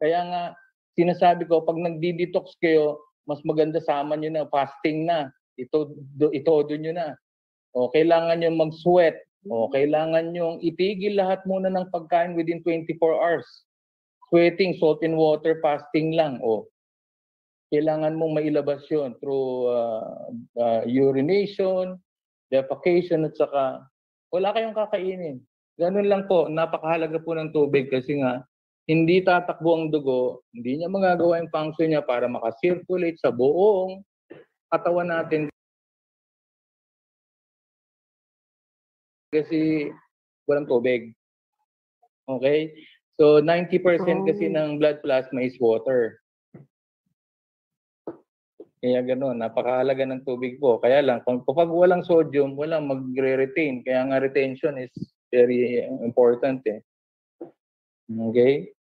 Kaya nga, sinasabi ko, pag nagdi-detox kayo, mas maganda sama nyo na, fasting na. Itodo nyo na. O kailangan nyo mag-sweat. O kailangan nyo itigil lahat muna ng pagkain within 24 hours. Sweating, salt and water, fasting lang. O kailangan mong mailabas yun through urination, defecation, at saka wala kayong kakainin. Ganun lang po, napakahalaga po ng tubig kasi nga, hindi tatakbo ang dugo, hindi niya magagawa yung function niya para makasirculate sa buong katawan natin. Kasi walang tubig. Okay? So 90% kasi ng blood plasma is water. Kaya gano'n, napakahalaga ng tubig po. Kaya lang, kapag walang sodium, walang magre-retain. Kaya nga retention is very important eh. Okay?